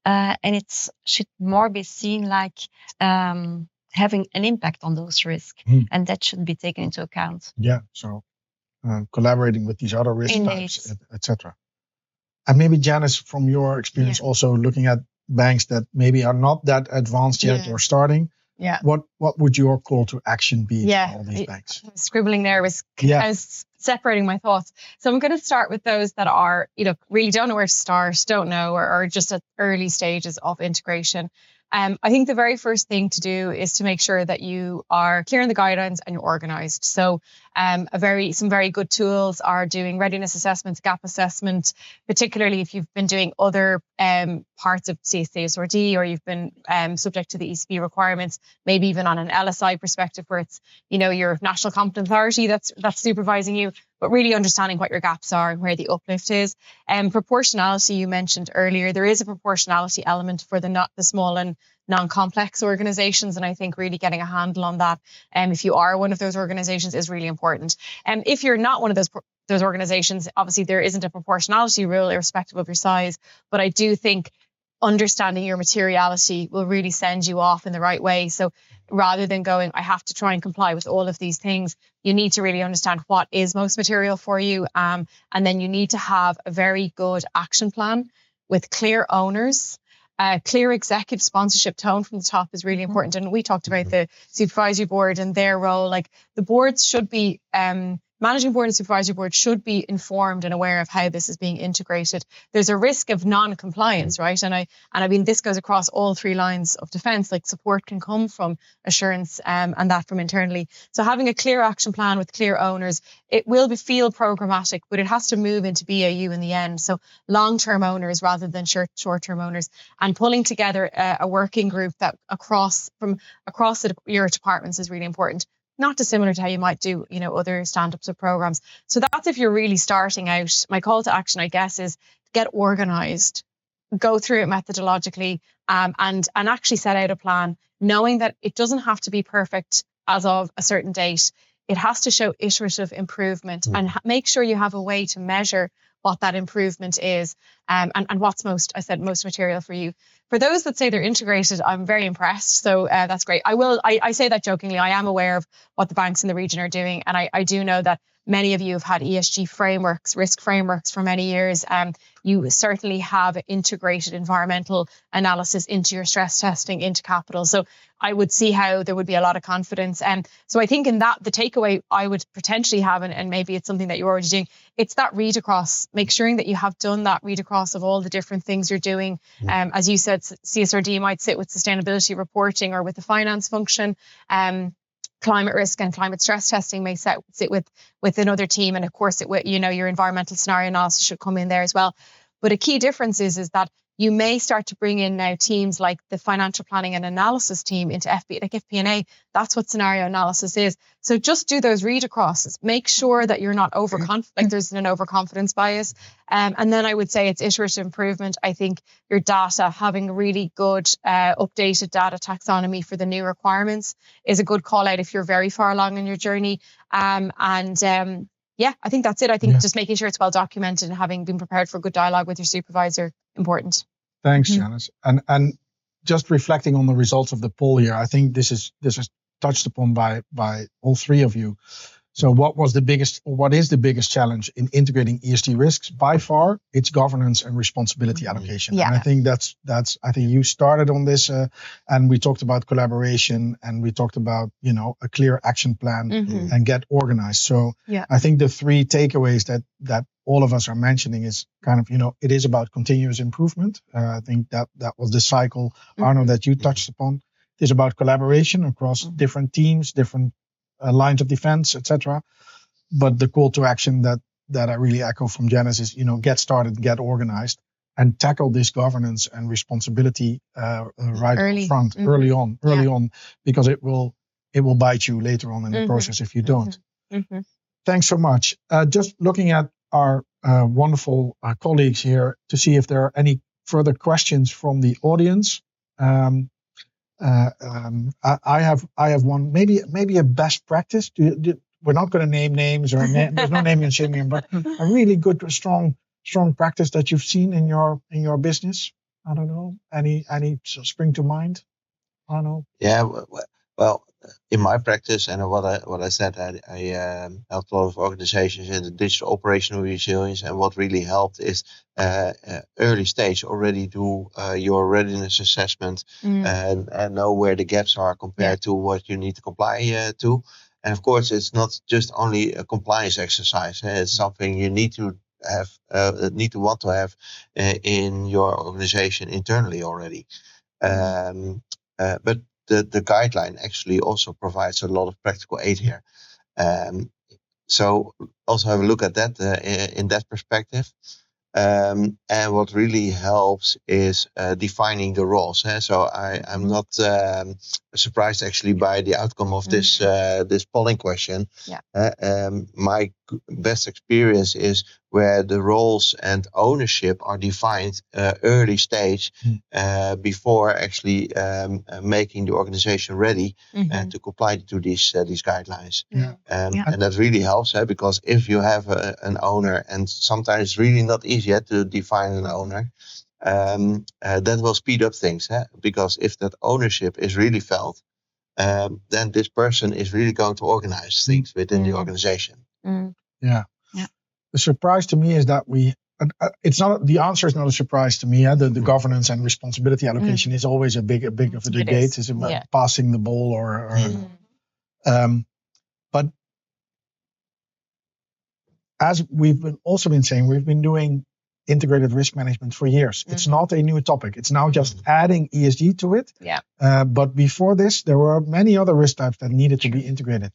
And it should more be seen like having an impact on those risks. And that should be taken into account. Yeah, so collaborating with these other risk types, etc. And maybe Janice, from your experience, also looking at banks that maybe are not that advanced yet or starting. Yeah. What would your call to action be for all these banks? Scribbling there was I was separating my thoughts. So I'm going to start with those that are, really don't know where to start, don't know, or are just at early stages of integration. I think the very first thing to do is to make sure that you are clear on the guidelines and you're organized. So some very good tools are doing readiness assessments, gap assessment, particularly if you've been doing other parts of CSRD or you've been subject to the ECB requirements, maybe even on an LSI perspective where it's, your national competent authority that's supervising you, but really understanding what your gaps are and where the uplift is. Proportionality, you mentioned earlier, there is a proportionality element for the small and non-complex organizations. And I think really getting a handle on that, if you are one of those organizations, is really important. And if you're not one of those organizations, obviously there isn't a proportionality rule irrespective of your size. But I do think understanding your materiality will really send you off in the right way. So rather than going, I have to try and comply with all of these things, you need to really understand what is most material for you. And then you need to have a very good action plan with clear owners. Clear executive sponsorship tone from the top is really important. And we talked about the supervisory board and their role. Like the boards should be managing board and supervisory board should be informed and aware of how this is being integrated. There's a risk of non-compliance, right? And I mean, this goes across all three lines of defence. Like, support can come from assurance and that from internally. So having a clear action plan with clear owners, it will feel programmatic, but it has to move into BAU in the end. So long-term owners rather than short-term owners, and pulling together a working group that across your departments is really important. Not dissimilar to how you might do, other stand-ups of programs. So that's if you're really starting out. My call to action, I guess, is get organized, go through it methodologically, and actually set out a plan, knowing that it doesn't have to be perfect as of a certain date. It has to show iterative improvement, and make sure you have a way to measure what that improvement is, and what's most material for you. For those that say they're integrated, I'm very impressed. So that's great. I say that jokingly. I am aware of what the banks in the region are doing. And I do know that many of you have had ESG frameworks, risk frameworks for many years. You certainly have integrated environmental analysis into your stress testing, into capital. So I would see how there would be a lot of confidence. So I think in that, the takeaway I would potentially have, and maybe it's something that you're already doing, it's that read across, make sure that you have done that read across of all the different things you're doing. As you said, CSRD might sit with sustainability reporting or with the finance function. Climate risk and climate stress testing may sit with another team. And of course, your environmental scenario analysis should come in there as well. But a key difference is that you may start to bring in now teams like the financial planning and analysis team into FP&A. That's what scenario analysis is. So just do those read acrosses. Make sure that you're not like there's an overconfidence bias. And then I would say it's iterative improvement. I think your data, having really good updated data taxonomy for the new requirements is a good call out if you're very far along in your journey. Yeah, I think that's it. I think just making sure it's well documented and having been prepared for a good dialogue with your supervisor, important. Thanks, Janice. And just reflecting on the results of the poll here, I think this is touched upon by all three of you. So what is the biggest challenge in integrating ESG risks? By far, it's governance and responsibility allocation. Yeah. And I think I think you started on this, and we talked about collaboration, and we talked about, a clear action plan and get organized. So I think the three takeaways that all of us are mentioning is kind of, it is about continuous improvement. I think that was the cycle, Arno, that you touched upon. It is about collaboration across different teams, different lines of defense, etc. But the call to action that I really echo from Janice is, get started, get organized, and tackle this governance and responsibility right up front, early on, because it will bite you later on in the process if you don't. Thanks so much. Just looking at our wonderful colleagues here to see if there are any further questions from the audience. I have one, maybe a best practice. We're not going to name names or there's no naming and shaming, but a really good, strong practice that you've seen in your business. I don't know. Any spring to mind? I don't know. Yeah. Well, in my practice and what I said, I helped a lot of organizations in the digital operational resilience, and what really helped is early stage already do your readiness assessment and know where the gaps are compared to what you need to comply to. And of course, it's not just only a compliance exercise. It's something you need to have, want to have in your organization internally already. But the guideline actually also provides a lot of practical aid here. So also have a look at that in that perspective. And what really helps is defining the roles. So I'm not surprised actually by the outcome of this polling question. My best experience is where the roles and ownership are defined early stage before actually making the organization ready to comply to these guidelines. And that really helps because if you have an owner, and sometimes it's really not easy to define an owner, that will speed up things. Because if that ownership is really felt, then this person is really going to organize things within the organization. The surprise to me is that the answer is not a surprise to me. The governance and responsibility allocation is always a big of a debate. It's about passing the ball or but as we've also been saying, we've been doing integrated risk management for years. It's not a new topic. It's now just adding ESG to it. Yeah. But before this, there were many other risk types that needed to be integrated.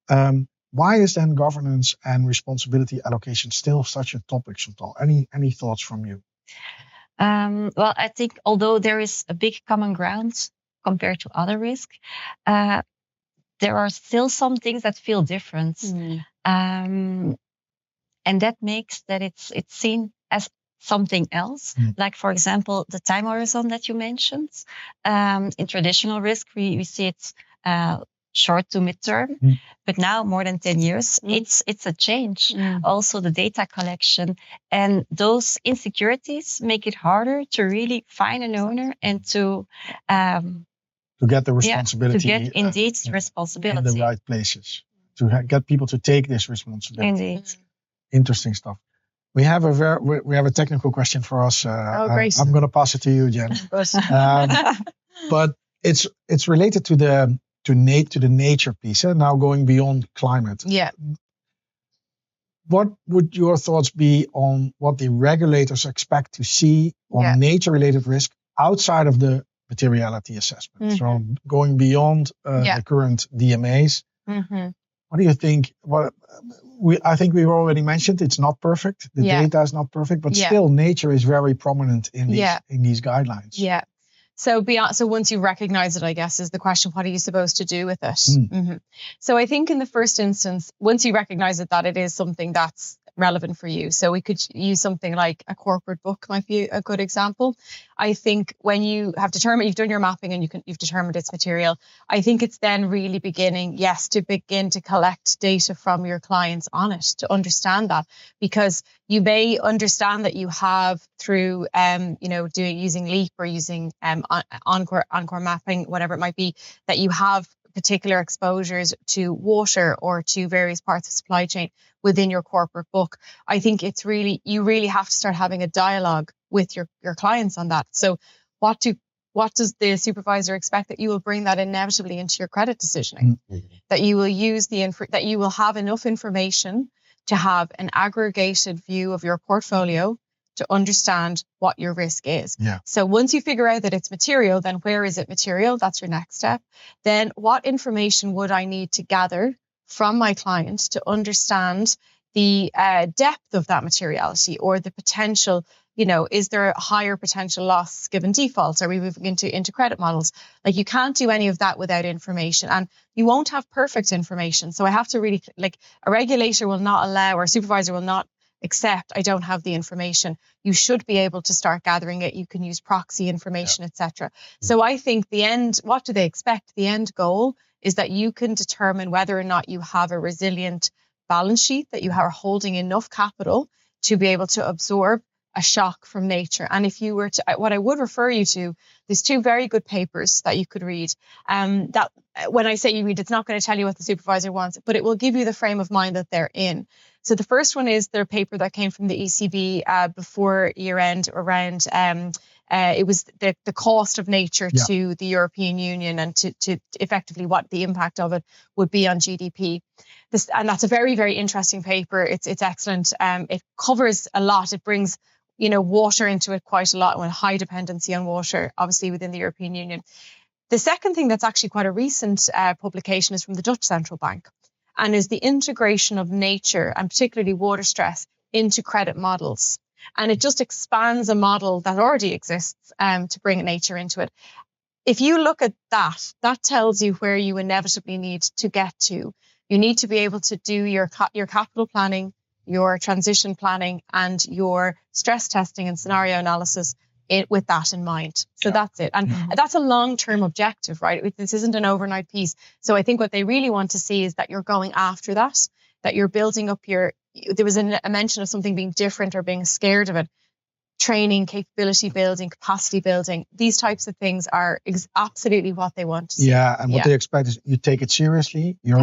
Yeah. Why is then governance and responsibility allocation still such a topic, Chantal? Any thoughts from you? Well, I think although there is a big common ground compared to other risks, there are still some things that feel different. And that makes that it's seen as something else. Like, for example, the time horizon that you mentioned. In traditional risk, we see it's short to midterm, but now more than 10 years, it's a change. Also, the data collection and those insecurities make it harder to really find an owner and to get the responsibility. To get indeed responsibility in the right places. To get people to take this responsibility. Indeed. Interesting stuff. We have a technical question for us. Great. I'm going to pass it to you, Jen. But it's related to the nature piece. Now going beyond climate. Yeah. What would your thoughts be on what the regulators expect to see on nature-related risk outside of the materiality assessment? So going beyond the current DMAs. What do you think? I think we've already mentioned it's not perfect. The data is not perfect, but still nature is very prominent in these guidelines. Yeah. So once you recognize it, I guess, is the question, what are you supposed to do with it? So I think in the first instance, once you recognize that it is something that's relevant for you. So we could use something like a corporate book might be a good example. I think when you have determined, you've done your mapping and you've determined its material, I think it's then really beginning, to begin to collect data from your clients on it, to understand that, because you may understand that you have through, using LEAP or using Encore mapping, whatever it might be, that you have particular exposures to water or to various parts of supply chain within your corporate book. I think you really have to start having a dialogue with your clients on that. So what does the supervisor expect? That you will bring that inevitably into your credit decisioning, that you will use that you will have enough information to have an aggregated view of your portfolio to understand what your risk is. Yeah. So once you figure out that it's material, then where is it material? That's your next step. Then what information would I need to gather from my client to understand the depth of that materiality, or the potential, is there a higher potential loss given defaults? Are we moving into credit models? Like, you can't do any of that without information, and you won't have perfect information. So I have to really, a regulator will not allow, or a supervisor will not accept, I don't have the information. You should be able to start gathering it. You can use proxy information, etc. So I think what do they expect? The end goal is that you can determine whether or not you have a resilient balance sheet, that you are holding enough capital to be able to absorb a shock from nature. And if you were to, what I would refer you to, there's two very good papers that you could read. That when I say you read, it's not going to tell you what the supervisor wants, but it will give you the frame of mind that they're in. So the first one is their paper that came from the ECB before year end around it was the cost of nature to the European Union, and to effectively what the impact of it would be on GDP. And that's a very, very interesting paper. It's excellent. It covers a lot. It brings water into it quite a lot, with high dependency on water, obviously within the European Union. The second thing that's actually quite a recent publication is from the Dutch Central Bank, and is the integration of nature, and particularly water stress, into credit models. And it just expands a model that already exists to bring nature into it. If you look at that tells you where you inevitably need to get to. You need to be able to do your capital planning, your transition planning, and your stress testing and scenario analysis with that in mind. So that's it. And that's a long-term objective, right? This isn't an overnight piece. So I think what they really want to see is that you're going after that you're building up there was a mention of something being different or being scared of it. Training, capability building, capacity building, these types of things are absolutely what they want to see. Yeah, and what they expect is you take it seriously. You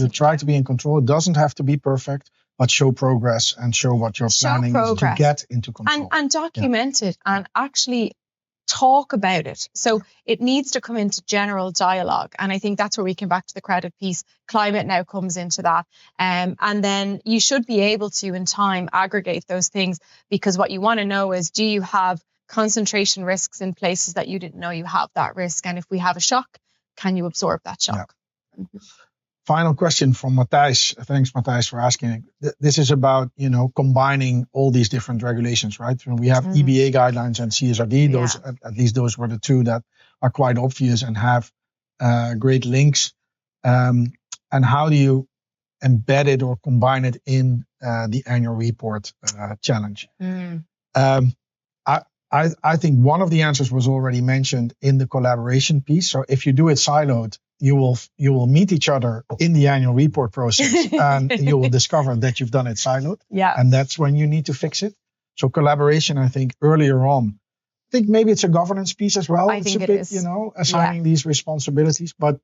try to be in control. It doesn't have to be perfect, but show progress and show what you're planning to get into control. And document it, and actually talk about it. So it needs to come into general dialogue. And I think that's where we come back to the credit piece. Climate now comes into that. And then you should be able to, in time, aggregate those things, because what you want to know is, do you have concentration risks in places that you didn't know you have that risk? And if we have a shock, can you absorb that shock? Yeah. Final question from Matthijs. Thanks, Matthijs, for asking. This is about, combining all these different regulations, right? We have EBA guidelines and CSRD. Those, at least those were the two that are quite obvious and have great links. And how do you embed it or combine it in the annual report challenge? I think one of the answers was already mentioned in the collaboration piece. So if you do it siloed, you will meet each other in the annual report process and you will discover that you've done it siloed. Yeah. And that's when you need to fix it. So collaboration, I think earlier on, I think maybe it's a governance piece as well. I think it is. Assigning these responsibilities. But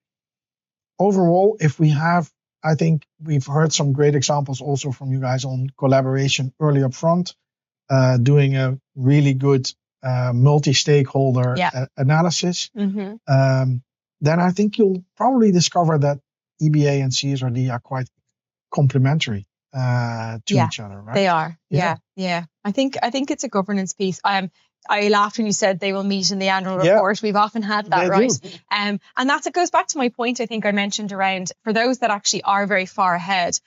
overall, I think we've heard some great examples also from you guys on collaboration early up front, doing a really good multi-stakeholder analysis. Then I think you'll probably discover that EBA and CSRD are quite complementary to each other, right? They are. Yeah. I think it's a governance piece. I laughed when you said they will meet in the annual report. We've often had that, right? And it goes back to my point I think I mentioned around, for those that actually are very far ahead,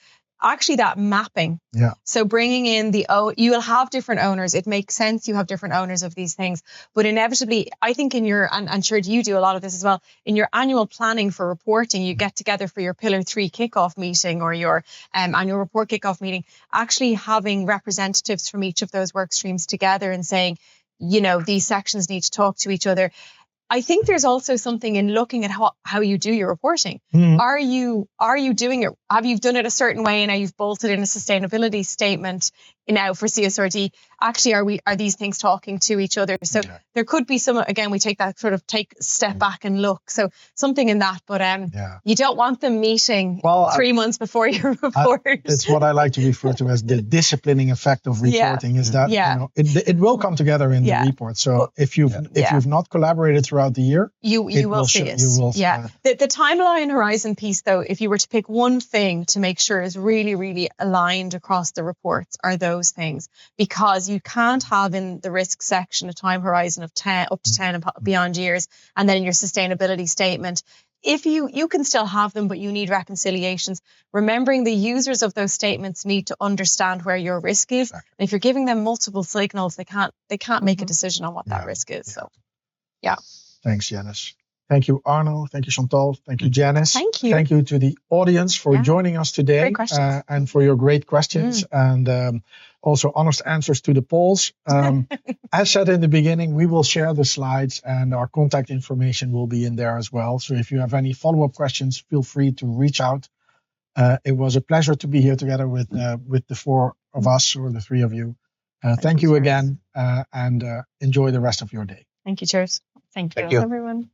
actually that mapping. Yeah. So bringing in you will have different owners. It makes sense you have different owners of these things, but inevitably, I think and sure you do a lot of this as well, in your annual planning for reporting, you get together for your Pillar 3 kickoff meeting or your annual report kickoff meeting, actually having representatives from each of those work streams together and saying, these sections need to talk to each other. I think there's also something in looking at how you do your reporting. Are you doing it? Have you done it a certain way and now you've bolted in a sustainability statement now for CSRD? Actually, are these things talking to each other? So there could be some, again, we take that sort of step back and look. So something in that, but you don't want them meeting 3 months before your report. It's what I like to refer to as the disciplining effect of reporting. Is that it will come together in the report. So if you've not collaborated throughout the year, you will see it. The timeline horizon piece, though, if you were to pick one thing to make sure is really, really aligned across the reports, are those things, because you can't have in the risk section a time horizon of 10 up to 10 and beyond years, and then in your sustainability statement, if you can still have them, but you need reconciliations. Remembering the users of those statements need to understand where your risk is. Exactly. And if you're giving them multiple signals, they can't make a decision on what that risk is. So, Thanks, Janice. Thank you, Arno. Thank you, Chantal. Thank you, Janice. Thank you. Thank you to the audience for joining us today. Great questions. And for your great questions and also honest answers to the polls. As said in the beginning, we will share the slides and our contact information will be in there as well. So if you have any follow-up questions, feel free to reach out. It was a pleasure to be here together with the four of us or the three of you. Thank you again and enjoy the rest of your day. Thank you, cheers. Thank you, everyone.